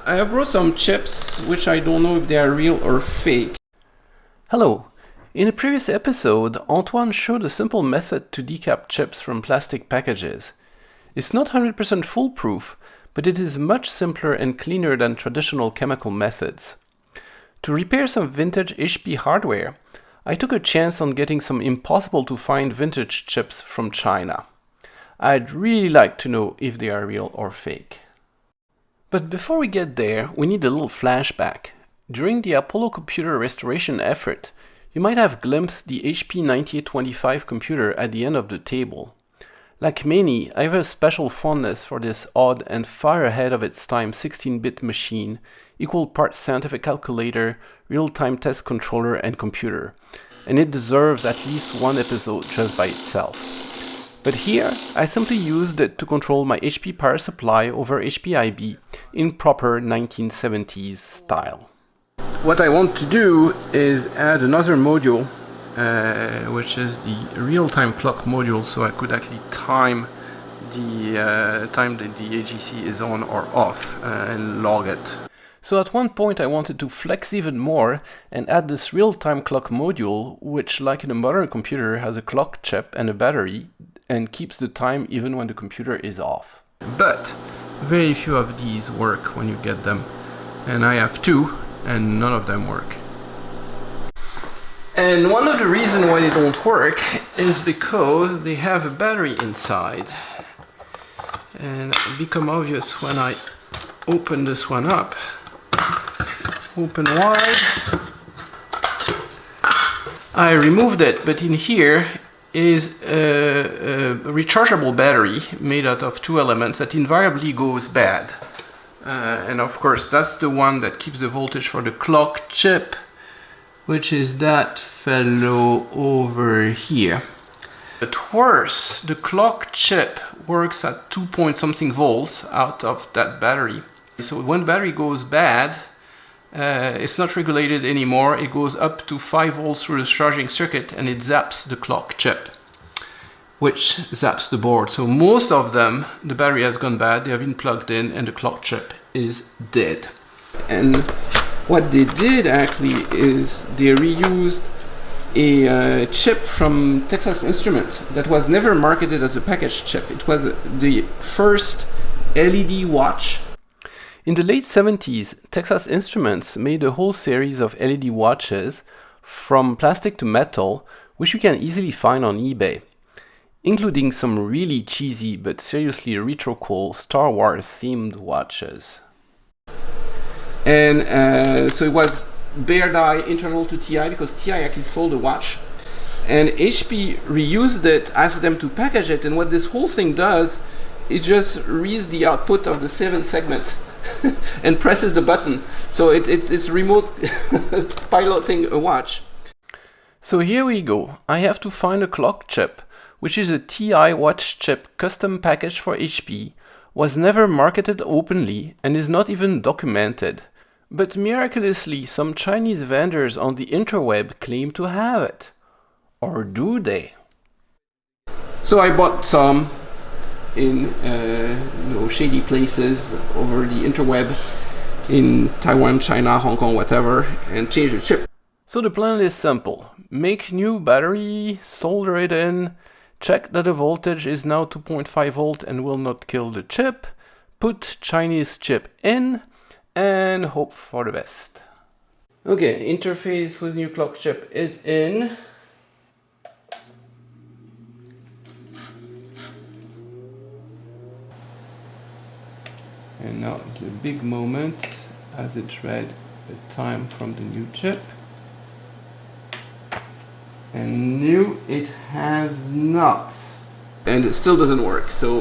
I have brought some chips which I don't know if they are real or fake. Hello. In a previous episode, Antoine showed a simple method to decap chips from plastic packages. It's not 100% foolproof, but it is much simpler and cleaner than traditional chemical methods. To repair some vintage HP hardware, I took a chance on getting some impossible to find vintage chips from China. I'd really like to know if they are real or fake. But before we get there, we need a little flashback. During the Apollo computer restoration effort, you might have glimpsed the HP 9825 computer at the end of the table. Like many, I have a special fondness for this odd and far ahead of its time 16-bit machine, equal parts scientific calculator, real-time test controller and computer, and it deserves at least one episode just by itself. But here, I simply used it to control my HP power supply over HPIB in proper 1970s style. What I want to do is add another module, which is the real-time clock module, so I could actually time the time that the AGC is on or off and log it. So at one point I wanted to flex even more and add this real-time clock module, which like in a modern computer has a clock chip and a battery and keeps the time even when the computer is off. But very few of these work when you get them, and I have two and none of them work. And one of the reasons why they don't work is because they have a battery inside, and it becomes obvious when I open this one up. Open wide. I removed it, but in here is a rechargeable battery made out of two elements that invariably goes bad. And of course that's the one that keeps the voltage for the clock chip, which is that fellow over here. But worse, the clock chip works at 2 point something volts out of that battery. So when the battery goes bad, it's not regulated anymore. It goes up to 5 volts through the charging circuit and it zaps the clock chip, which zaps the board. So most of them, the battery has gone bad, they have been plugged in and the clock chip is dead. And what they did actually is they reused a chip from Texas Instruments that was never marketed as a packaged chip. It was the first LED watch. In the late 70s, Texas Instruments made a whole series of LED watches from plastic to metal, which you can easily find on eBay, including some really cheesy but seriously retro cool Star Wars themed watches. And so it was bare die internal to TI, because TI actually sold a watch, and HP reused it, asked them to package it, and what this whole thing does is just reads the output of the 7 segment and presses the button. So it's remote piloting a watch. So here we go. I have to find a clock chip, which is a TI watch chip custom packaged for HP, was never marketed openly and is not even documented. But miraculously, some Chinese vendors on the interweb claim to have it. Or do they? So I bought some in shady places over the interweb in Taiwan, China, Hong Kong, whatever, and changed the chip. So the plan is simple. Make new battery, solder it in, check that the voltage is now 2.5 volt and will not kill the chip, put Chinese chip in, and hope for the best. Okay, interface with new clock chip is in. And now it's a big moment as it read the time from the new chip. And new it has not. And it still doesn't work, so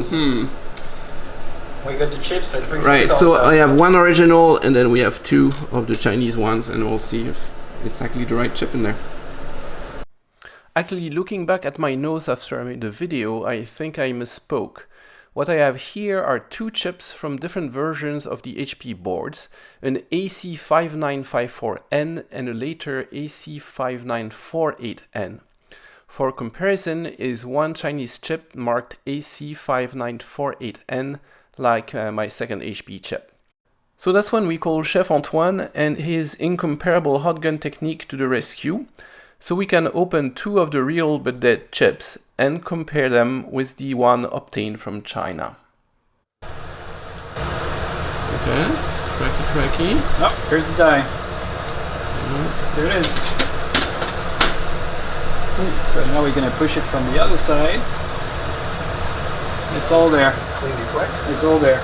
We got the chips that brings right, so I have one original and then we have 2 of the Chinese ones, and we'll see if it's actually the right chip in there. Actually, looking back at my notes after I made the video, I think I misspoke. What I have here are 2 chips from different versions of the HP boards, an AC5954N and a later AC5948N. For comparison is one Chinese chip marked AC5948N, like my second HP chip. So that's when we call Chef Antoine and his incomparable hot gun technique to the rescue. So we can open two of the real but dead chips and compare them with the one obtained from China. Okay, cracky. Oh, here's the die. There it is. So now we're going to push it from the other side. It's all there. Clean it quick. It's all there.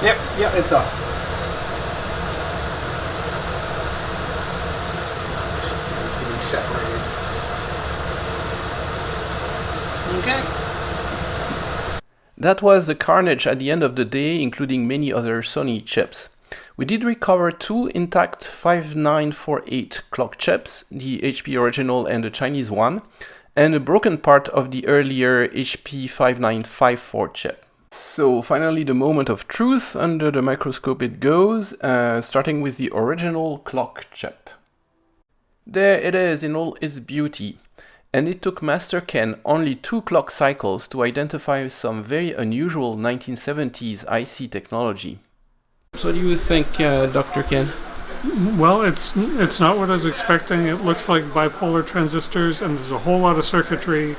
Yep. Yep, it's off. This needs to be separated. Okay. That was the carnage at the end of the day, including many other Sony chips. We did recover two intact 5948 clock chips, the HP original and the Chinese one, and a broken part of the earlier HP 5954 chip. So finally the moment of truth, under the microscope it goes, starting with the original clock chip. There it is in all its beauty. And it took Master Ken only 2 clock cycles to identify some very unusual 1970s IC technology. So what do you think, Dr. Ken? Well, it's not what I was expecting. It looks like bipolar transistors, and there's a whole lot of circuitry.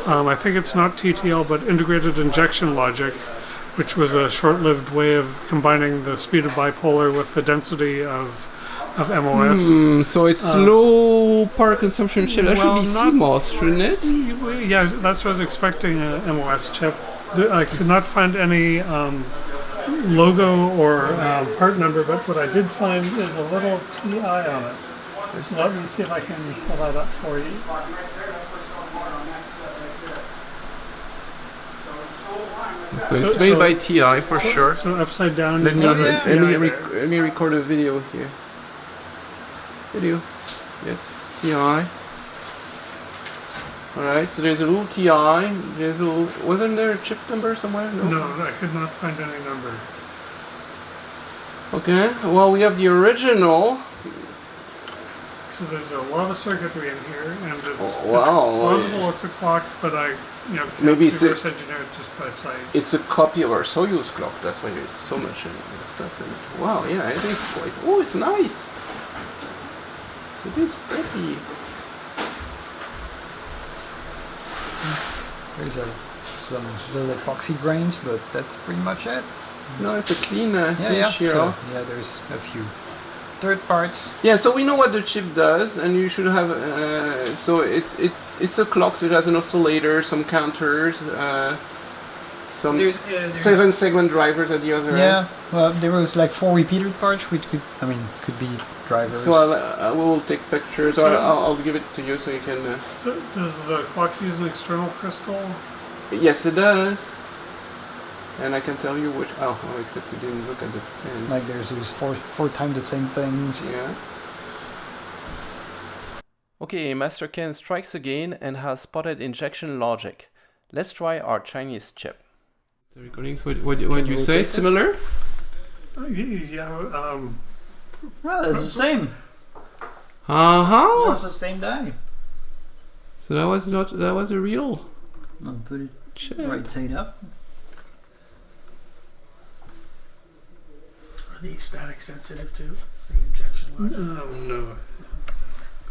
I think it's not TTL, but integrated injection logic, which was a short-lived way of combining the speed of bipolar with the density of MOS. So it's low power consumption chip. That Well, should be not- CMOS, shouldn't it? Yeah, that's what I was expecting, a MOS chip. I could not find any logo or part number, but what I did find is a little TI on it. So let me see if I can pull that up for you. So it's made by TI for sure. So upside down. Let me, you have the TI there. let me record a video here. Video. Yes, TI. Alright, so there's a little TI. There's a little. Wasn't there a chip number somewhere? No, I could not find any number. Okay, well, we have the original. So there's a lot of circuitry in here, and it's, Oh, wow. it's plausible it's a clock, but I, can't Maybe it's reverse engineer it just by sight. It's a copy of our Soyuz clock. That's why there's so much stuff in it. Wow, yeah, it is quite. Oh, it's nice. It is pretty. There's some little epoxy grains, but that's pretty much it. No, it's a clean Yeah. finish here. So, yeah, there's a few dirt parts. Yeah, so we know what the chip does, and you should have. So it's a clock. So it has an oscillator, some counters, some There's 7-segment drivers at the other yeah. end. Well, there was like 4 repeater parts, which could be drivers. So I will take pictures. So- or I'll give it to you so you can. So does the clock use an external crystal? Yes, it does. And I can tell you which. Oh, except we didn't look at the pen. Like there's four times the same things. Yeah. Okay, Master Ken strikes again and has spotted injection logic. Let's try our Chinese chip. The recordings. What do you say? rotate it? Similar? Yeah. Well, it's the same. Uh-huh. the same die. So that was a real I'll put it chip. right side up. Are these static sensitive too? The injection logic? No.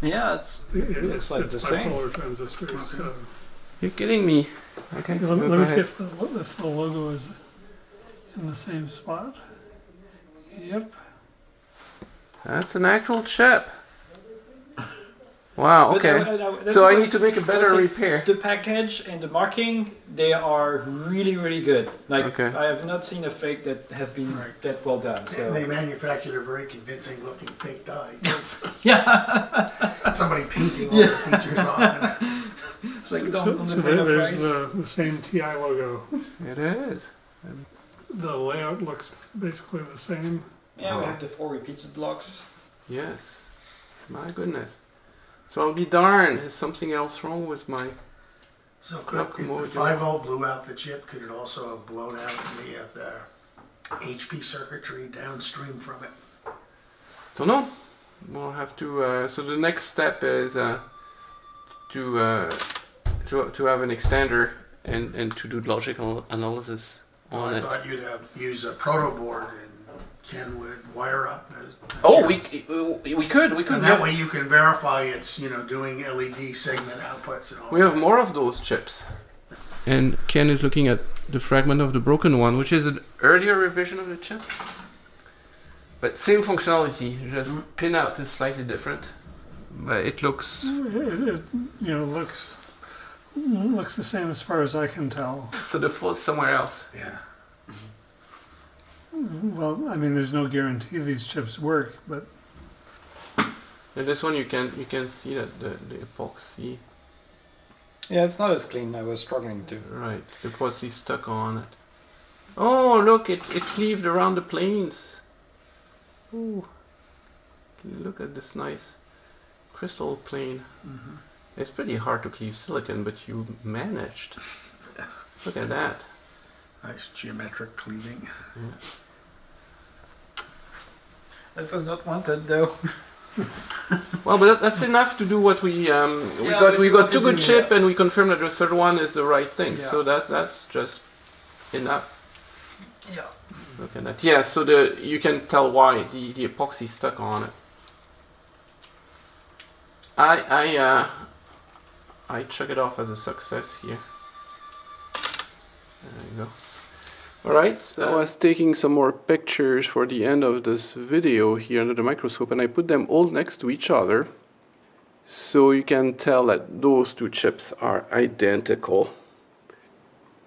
Yeah, it's It's like the same. bipolar transistors. Okay. So. You're kidding me. Okay. Let go me see ahead. if the logo is in the same spot. Yep. That's an actual chip. Wow. Okay. So I need to make a better repair. The package and the marking, they are really, really good. Like Okay. I have not seen a fake that has been Right. that well done. And So they manufactured a very convincing looking fake die. yeah, Somebody painting all the features on it. it's like So there's the same TI logo. It is. The layout looks basically the same. Yeah, we have the 4 repeated blocks. Yes. My goodness. So I'll be darned. Is something else wrong with my? So could, if the Locomotive. 5-volt blew out the chip, could it also have blown out any of the HP circuitry downstream from it? Don't know. We'll have to. So the next step is to to have an extender and to do logical analysis on I it. thought you'd use a proto board and Ken would wire up the Oh, chip. we could. And that way you can verify it's, doing LED segment outputs and all We have more of those chips. And Ken is looking at the fragment of the broken one, which is an earlier revision of the chip. But same functionality, just pin out is slightly different. But it looks... It looks the same as far as I can tell. So the fault's somewhere else. Yeah. Well, I mean, there's no guarantee these chips work, but And this one you can see that the epoxy, Yeah, it's not as clean. I was struggling to. right, the epoxy stuck on it. Oh, look, it cleaved around the planes. Ooh, look at this nice crystal plane. It's pretty hard to cleave silicon, but you managed. Yes. Look at that. Nice geometric cleaving. That was not wanted though. Well, but that's enough to do what we what we you got want two to good do, chip, yeah. and we confirmed that the third one is the right thing. Yeah. So that's just enough. Yeah. Look at that. Yeah, so you can tell why the epoxy stuck on it. I check it off as a success here. There you go. Alright, I was taking some more pictures for the end of this video here under the microscope, and I put them all next to each other so you can tell that those two chips are identical.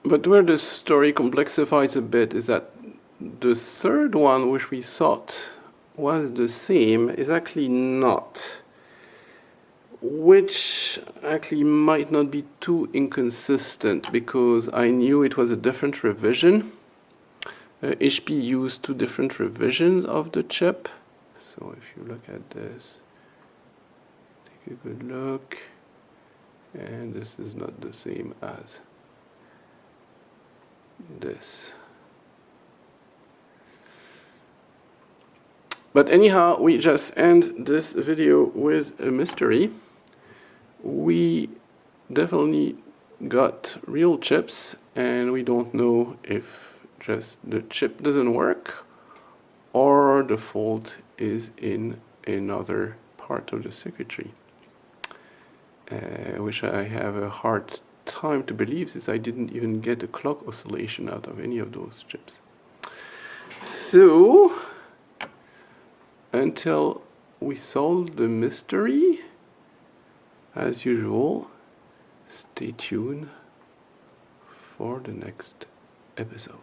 But where the story complexifies a bit is that the third one, which we thought was the same, is actually not. Which actually might not be too inconsistent, because I knew it was a different revision. HP used two different revisions of the chip. So if you look at this, take a good look, and this is not the same as this. But anyhow, we just end this video with a mystery. We definitely got real chips, and we don't know if just the chip doesn't work or the fault is in another part of the circuitry. Which I have a hard time to believe, since I didn't even get a clock oscillation out of any of those chips. So, until we solve the mystery, as usual, stay tuned for the next episode.